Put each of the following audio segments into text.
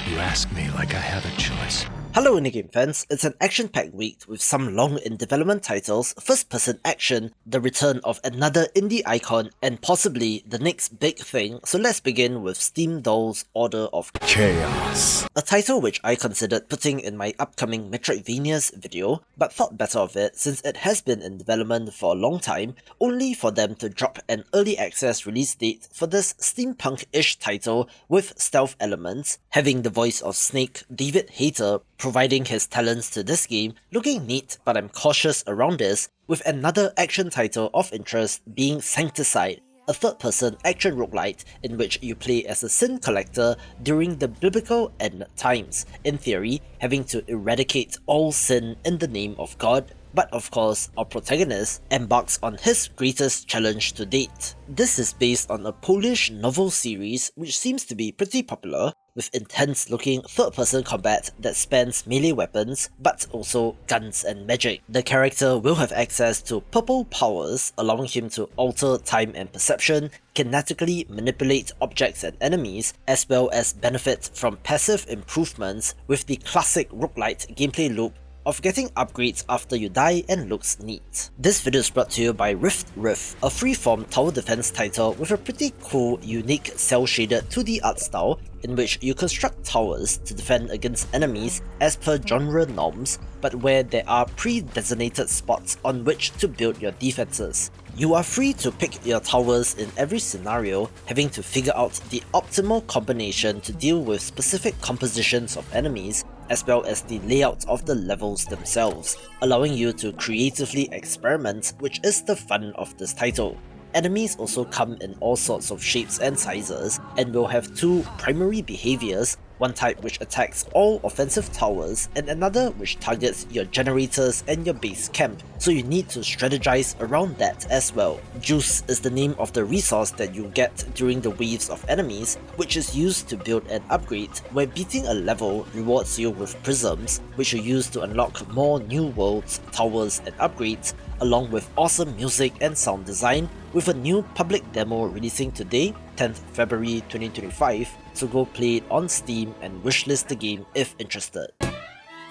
You ask me like I have a choice. Hello indie game fans, it's an action-packed week with some long-in-development titles, first-person action, the return of another indie icon, and possibly the next big thing, so let's begin with SteamDolls' Order of Chaos. A title which I considered putting in my upcoming Metroidvanias video, but thought better of it since it has been in development for a long time, only for them to drop an early access release date for this steampunk-ish title with stealth elements, having the voice of Snake, David Hayter, providing his talents to this game, looking neat but I'm cautious around this, with another action title of interest being Sancticide, a third-person action roguelite in which you play as a sin collector during the biblical end times, in theory having to eradicate all sin in the name of God. But of course, our protagonist embarks on his greatest challenge to date. This is based on a Polish novel series which seems to be pretty popular, with intense looking third-person combat that spans melee weapons, but also guns and magic. The character will have access to purple powers, allowing him to alter time and perception, kinetically manipulate objects and enemies, as well as benefit from passive improvements with the classic roguelite gameplay loop of getting upgrades after you die and looks neat. This video is brought to you by Riff, a freeform tower defense title with a pretty cool, unique cel-shaded 2D art style in which you construct towers to defend against enemies as per genre norms, but where there are pre-designated spots on which to build your defenses. You are free to pick your towers in every scenario, having to figure out the optimal combination to deal with specific compositions of enemies, as well as the layout of the levels themselves, allowing you to creatively experiment, which is the fun of this title. Enemies also come in all sorts of shapes and sizes, and will have two primary behaviors, one type which attacks all offensive towers, and another which targets your generators and your base camp, so you need to strategize around that as well. Juice is the name of the resource that you get during the waves of enemies, which is used to build an upgrade, where beating a level rewards you with prisms, which you use to unlock more new worlds, towers and upgrades, along with awesome music and sound design, with a new public demo releasing today, 10th February 2025, so go play it on Steam and wishlist the game if interested.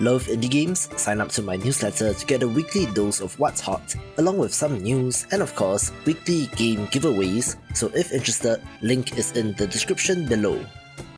Love indie games? Sign up to my newsletter to get a weekly dose of what's hot, along with some news and of course, weekly game giveaways, so if interested, link is in the description below.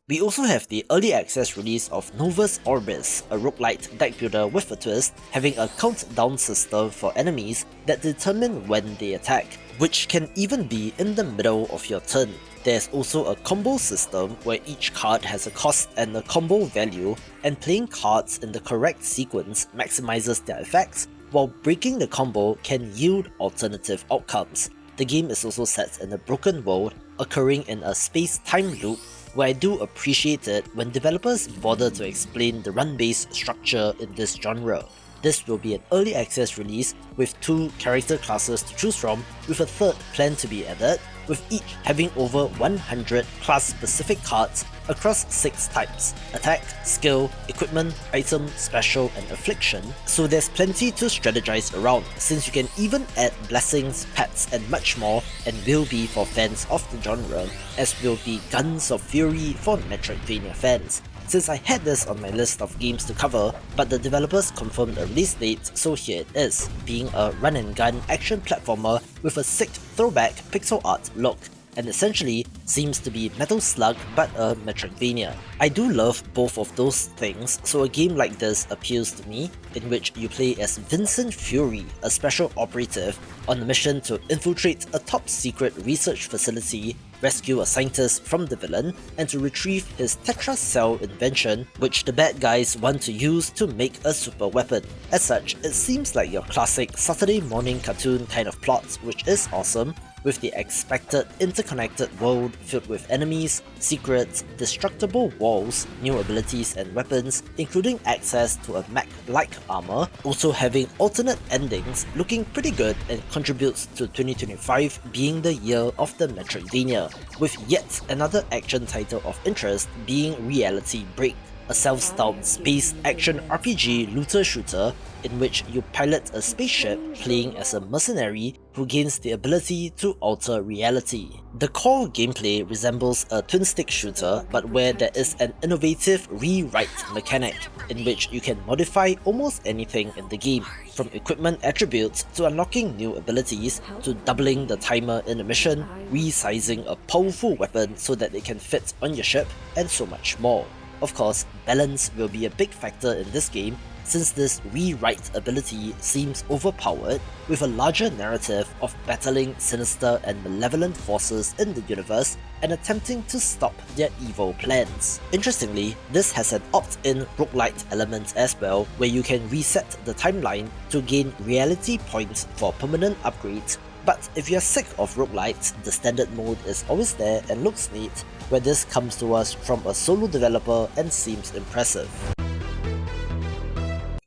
We also have the early access release of Novus Orbis, a roguelite deck builder with a twist, having a countdown system for enemies that determine when they attack, which can even be in the middle of your turn. There's also a combo system where each card has a cost and a combo value, and playing cards in the correct sequence maximizes their effects, while breaking the combo can yield alternative outcomes. The game is also set in a broken world, occurring in a space-time loop, where I do appreciate it when developers bother to explain the run-based structure in this genre. This will be an early access release with 2 character classes to choose from, with a third planned to be added, with each having over 100 class-specific cards across 6 types: attack, skill, equipment, item, special, and affliction, so there's plenty to strategize around, since you can even add blessings, pets, and much more, and will be for fans of the genre, as will be Guns of Fury for Metroidvania fans. Since I had this on my list of games to cover, but the developers confirmed a release date, so here it is, being a run-and-gun action platformer with a sick throwback pixel art look, and essentially seems to be Metal Slug but a Metroidvania. I do love both of those things, so a game like this appeals to me, in which you play as Vincent Fury, a special operative, on a mission to infiltrate a top-secret research facility, rescue a scientist from the villain, and to retrieve his tetracell invention, which the bad guys want to use to make a super weapon. As such, it seems like your classic Saturday morning cartoon kind of plot, which is awesome, with the expected interconnected world filled with enemies, secrets, destructible walls, new abilities and weapons, including access to a mech-like armor, also having alternate endings, looking pretty good and contributes to 2025 being the year of the Metroidvania, with yet another action title of interest being Reality Break, a self-styled space action RPG looter shooter in which you pilot a spaceship playing as a mercenary who gains the ability to alter reality. The core gameplay resembles a twin-stick shooter, but where there is an innovative rewrite mechanic, in which you can modify almost anything in the game, from equipment attributes to unlocking new abilities, to doubling the timer in a mission, resizing a powerful weapon so that it can fit on your ship, and so much more. Of course, balance will be a big factor in this game, since this rewrite ability seems overpowered, with a larger narrative of battling sinister and malevolent forces in the universe and attempting to stop their evil plans. Interestingly, this has an opt-in roguelite element as well, where you can reset the timeline to gain reality points for permanent upgrades. But if you're sick of roguelites, the standard mode is always there and looks neat, where this comes to us from a solo developer and seems impressive.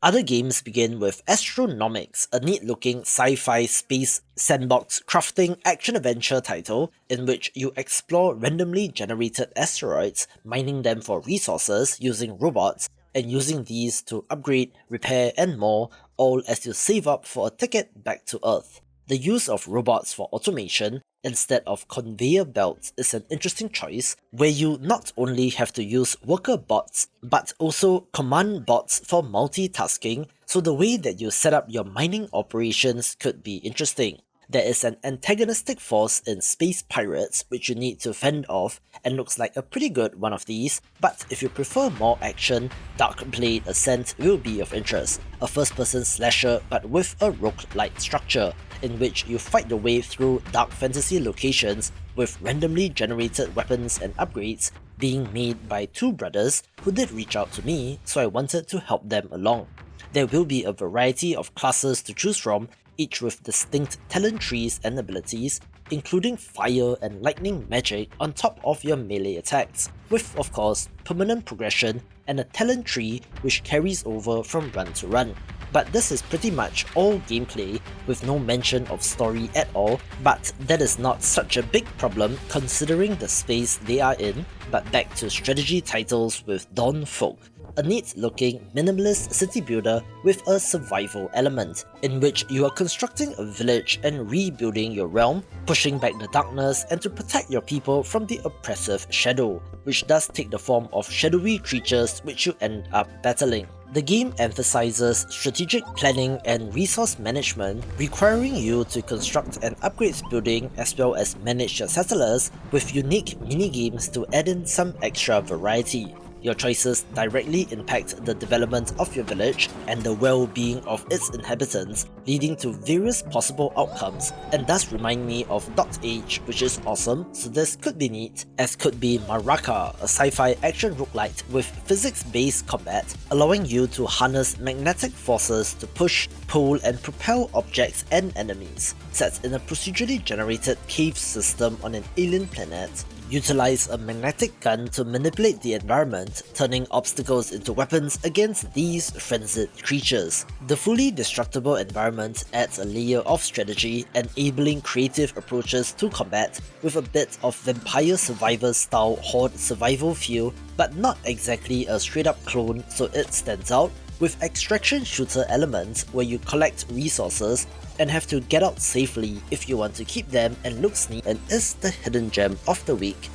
Other games begin with Astronomics, a neat-looking sci-fi space sandbox crafting action-adventure title in which you explore randomly generated asteroids, mining them for resources using robots, and using these to upgrade, repair, and more, all as you save up for a ticket back to Earth. The use of robots for automation instead of conveyor belts is an interesting choice, where you not only have to use worker bots, but also command bots for multitasking, so the way that you set up your mining operations could be interesting. There is an antagonistic force in Space Pirates which you need to fend off, and looks like a pretty good one of these, but if you prefer more action, Darkblade Ascent will be of interest, a first-person slasher but with a roguelike structure, in which you fight your way through dark fantasy locations with randomly generated weapons and upgrades being made by two brothers who did reach out to me, so I wanted to help them along. There will be a variety of classes to choose from, each with distinct talent trees and abilities, including fire and lightning magic on top of your melee attacks, with of course permanent progression and a talent tree which carries over from run to run. But this is pretty much all gameplay, with no mention of story at all, but that is not such a big problem considering the space they are in. But back to strategy titles with Dawnfolk, a neat looking minimalist city builder with a survival element, in which you are constructing a village and rebuilding your realm, pushing back the darkness and to protect your people from the oppressive shadow, which does take the form of shadowy creatures which you end up battling. The game emphasizes strategic planning and resource management, requiring you to construct and upgrade building as well as manage your settlers, with unique mini-games to add in some extra variety. Your choices directly impact the development of your village and the well-being of its inhabitants, leading to various possible outcomes, and thus remind me of .H, which is awesome, so this could be neat, as could be Maraka, a sci-fi action roguelite with physics-based combat, allowing you to harness magnetic forces to push, pull, and propel objects and enemies. Set in a procedurally generated cave system on an alien planet, utilize a magnetic gun to manipulate the environment, turning obstacles into weapons against these frenzied creatures. The fully destructible environment adds a layer of strategy, enabling creative approaches to combat, with a bit of Vampire Survivor style horde survival feel, but not exactly a straight up clone, so it stands out, with extraction shooter elements where you collect resources and have to get out safely if you want to keep them, and looks neat and is the hidden gem of the week,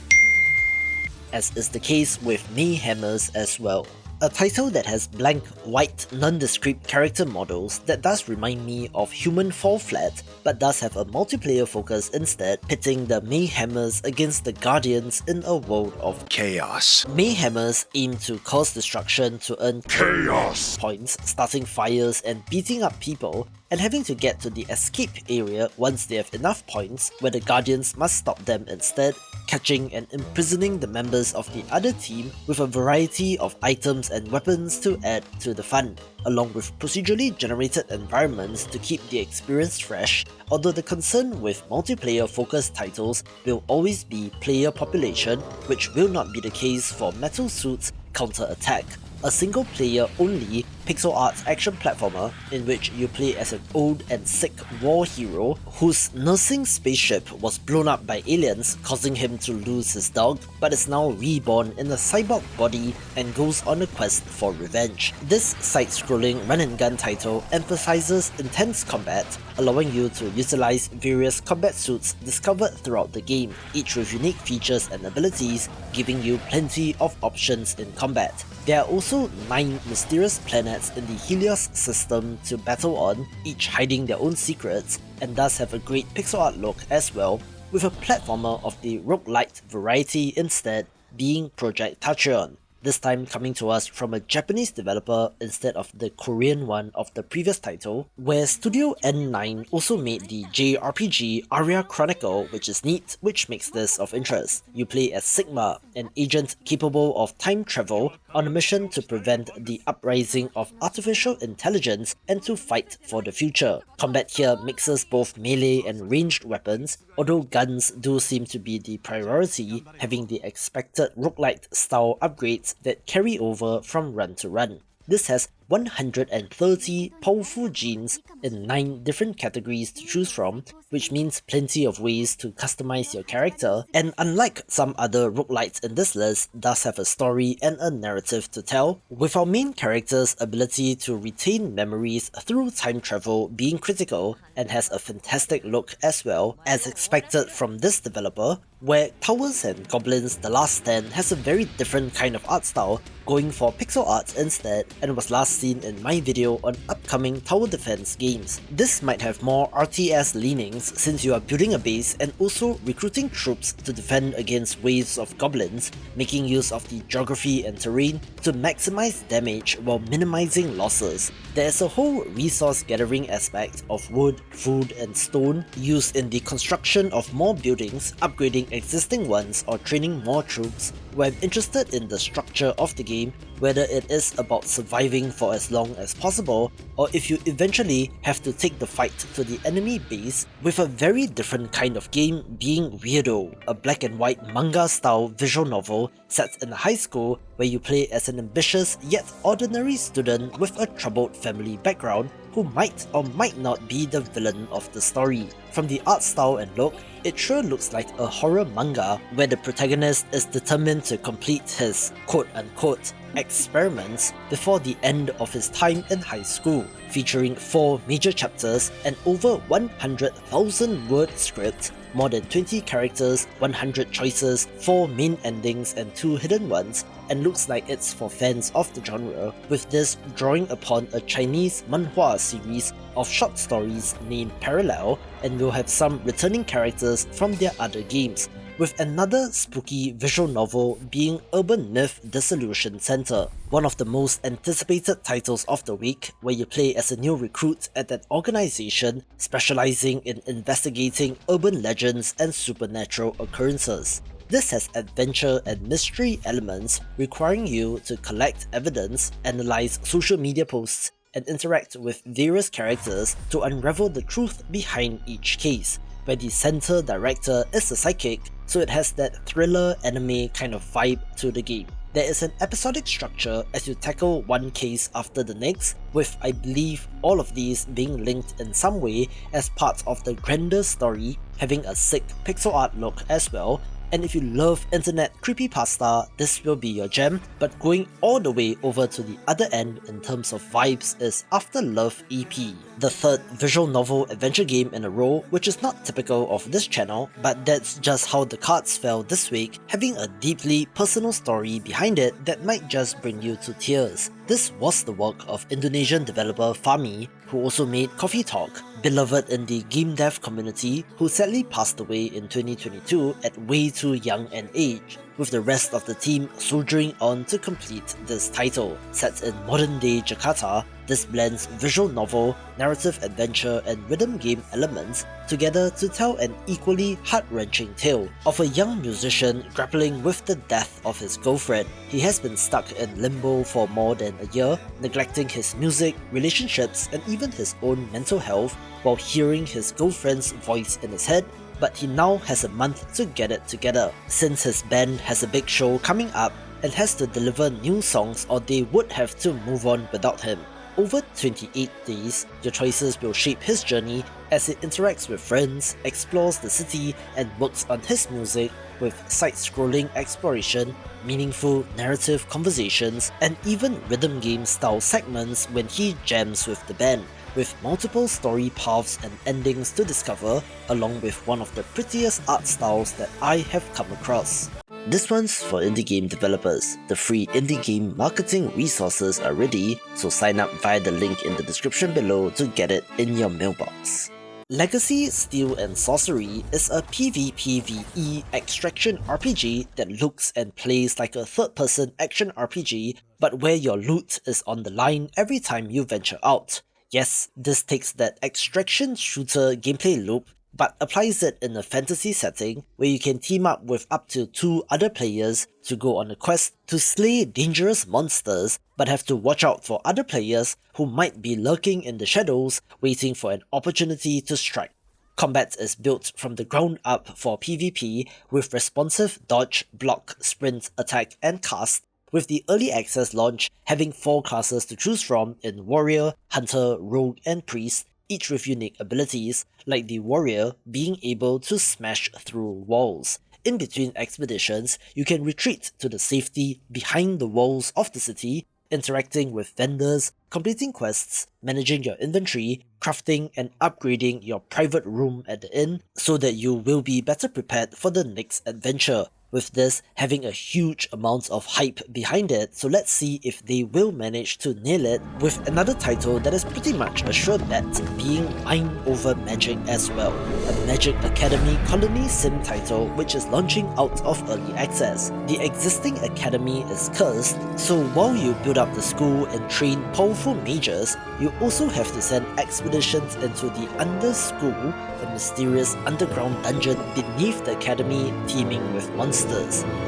as is the case with Mayhemers as well. A title that has blank, white, nondescript character models that does remind me of Human Fall Flat, but does have a multiplayer focus instead, pitting the Mayhemers against the Guardians in a world of Chaos. Mayhemers aim to cause destruction to earn Chaos. points, starting fires and beating up people, and having to get to the escape area once they have enough points, where the Guardians must stop them instead, catching and imprisoning the members of the other team with a variety of items and weapons to add to the fun, along with procedurally generated environments to keep the experience fresh, although the concern with multiplayer focused titles will always be player population, which will not be the case for Metal Suit's Counter-Attack, a single-player only pixel art action platformer in which you play as an old and sick war hero whose nursing spaceship was blown up by aliens, causing him to lose his dog, but is now reborn in a cyborg body and goes on a quest for revenge. This side-scrolling run-and-gun title emphasizes intense combat, allowing you to utilize various combat suits discovered throughout the game, each with unique features and abilities, giving you plenty of options in combat. There are also 9 mysterious planets in the Helios system to battle on, each hiding their own secrets, and thus have a great pixel art look as well, with a platformer of the roguelite variety instead being Project TACHYON, this time coming to us from a Japanese developer instead of the Korean one of the previous title, where Studio N9 also made the JRPG Aria Chronicle, which is neat, which makes this of interest. You play as Sigma, an agent capable of time travel on a mission to prevent the uprising of artificial intelligence and to fight for the future. Combat here mixes both melee and ranged weapons, although guns do seem to be the priority, having the expected roguelite style upgrades that carry over from run to run. This has 130 powerful genes in 9 different categories to choose from, which means plenty of ways to customize your character, and unlike some other roguelites in this list, does have a story and a narrative to tell, with our main character's ability to retain memories through time travel being critical, and has a fantastic look as well, as expected from this developer, where Towers and Goblins The Last Stand has a very different kind of art style, going for pixel art instead, and was last seen in my video on upcoming tower defense games. This might have more RTS leanings since you are building a base and also recruiting troops to defend against waves of goblins, making use of the geography and terrain to maximize damage while minimizing losses. There is a whole resource gathering aspect of wood, food and stone used in the construction of more buildings, upgrading existing ones or training more troops, where I'm interested in the structure of the game, whether it is about surviving for as long as possible, or if you eventually have to take the fight to the enemy base, with a very different kind of game being Weirdo, a black and white manga-style visual novel set in a high school where you play as an ambitious yet ordinary student with a troubled family background who might or might not be the villain of the story. From the art style and look, it sure looks like a horror manga where the protagonist is determined to complete his quote-unquote experiments before the end of his time in high school, featuring 4 major chapters and over 100,000 word script, more than 20 characters, 100 choices, 4 main endings and 2 hidden ones, and looks like it's for fans of the genre, with this drawing upon a Chinese manhwa series of short stories named Parallel, and will have some returning characters from their other games, with another spooky visual novel being Urban Myth Dissolution Center, one of the most anticipated titles of the week, where you play as a new recruit at an organization specializing in investigating urban legends and supernatural occurrences. This has adventure and mystery elements requiring you to collect evidence, analyze social media posts, and interact with various characters to unravel the truth behind each case, where the center director is a psychic, so it has that thriller anime kind of vibe to the game. There is an episodic structure as you tackle one case after the next, with I believe all of these being linked in some way as part of the grander story, having a sick pixel art look as well. And if you love internet creepypasta, this will be your gem, but going all the way over to the other end in terms of vibes is After Love EP, the 3rd visual novel adventure game in a row, which is not typical of this channel, but that's just how the cards fell this week, having a deeply personal story behind it that might just bring you to tears. This was the work of Indonesian developer Fahmi, who also made Coffee Talk, beloved in the game dev community, who sadly passed away in 2022 at way too young an age, with the rest of the team soldiering on to complete this title. Set in modern-day Jakarta, this blends visual novel, narrative adventure and rhythm game elements together to tell an equally heart-wrenching tale of a young musician grappling with the death of his girlfriend. He has been stuck in limbo for more than a year, neglecting his music, relationships and even his own mental health, while hearing his girlfriend's voice in his head, but he now has a month to get it together. Since his band has a big show coming up, and has to deliver new songs or they would have to move on without him. Over 28 days, your choices will shape his journey as he interacts with friends, explores the city, and works on his music with side-scrolling exploration, meaningful narrative conversations, and even rhythm game style segments when he jams with the band, with multiple story paths and endings to discover, along with one of the prettiest art styles that I have come across. This one's for indie game developers. The free indie game marketing resources are ready, so sign up via the link in the description below to get it in your mailbox. Legacy Steel and Sorcery is a PvPvE extraction RPG that looks and plays like a third-person action RPG, but where your loot is on the line every time you venture out. Yes, this takes that extraction shooter gameplay loop, but applies it in a fantasy setting where you can team up with up to 2 other players to go on a quest to slay dangerous monsters, but have to watch out for other players who might be lurking in the shadows waiting for an opportunity to strike. Combat is built from the ground up for PvP with responsive dodge, block, sprint, attack and cast, with the early access launch having 4 classes to choose from in Warrior, Hunter, Rogue and Priest, each with unique abilities, like the Warrior being able to smash through walls. In between expeditions, you can retreat to the safety behind the walls of the city, interacting with vendors, completing quests, managing your inventory, crafting and upgrading your private room at the inn so that you will be better prepared for the next adventure. With this having a huge amount of hype behind it, so let's see if they will manage to nail it with another title that is pretty much a sure bet, being Mind Over Magic as well, a Magic Academy colony sim title which is launching out of early access. The existing academy is cursed, so while you build up the school and train powerful mages, you also have to send expeditions into the Underschool, a mysterious underground dungeon beneath the academy teeming with monsters.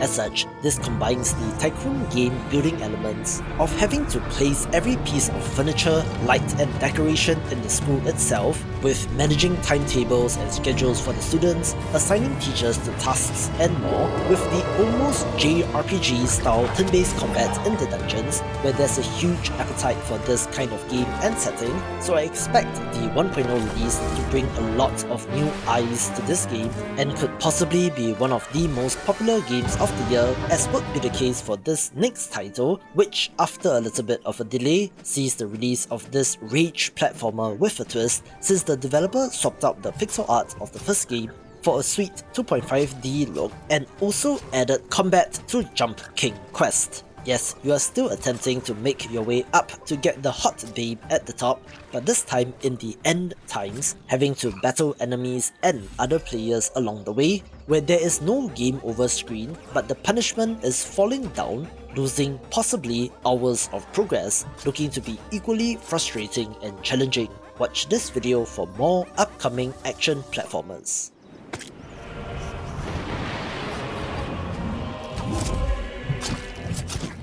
As such, this combines the tycoon game building elements of having to place every piece of furniture, light and decoration in the school itself, with managing timetables and schedules for the students, assigning teachers to tasks and more, with the almost JRPG style turn-based combat in the dungeons, where there's a huge appetite for this kind of game and setting, so I expect the 1.0 release to bring a lot of new eyes to this game and could possibly be one of the most popular games of the year, as would be the case for this next title, which after a little bit of a delay sees the release of this rage platformer with a twist, since the developer swapped out the pixel art of the first game for a sweet 2.5D look and also added combat to Jump King Quest. Yes, you are still attempting to make your way up to get the hot babe at the top, but this time in the end times, having to battle enemies and other players along the way, where there is no game over screen, but the punishment is falling down, losing possibly hours of progress, looking to be equally frustrating and challenging. Watch this video for more upcoming action platformers.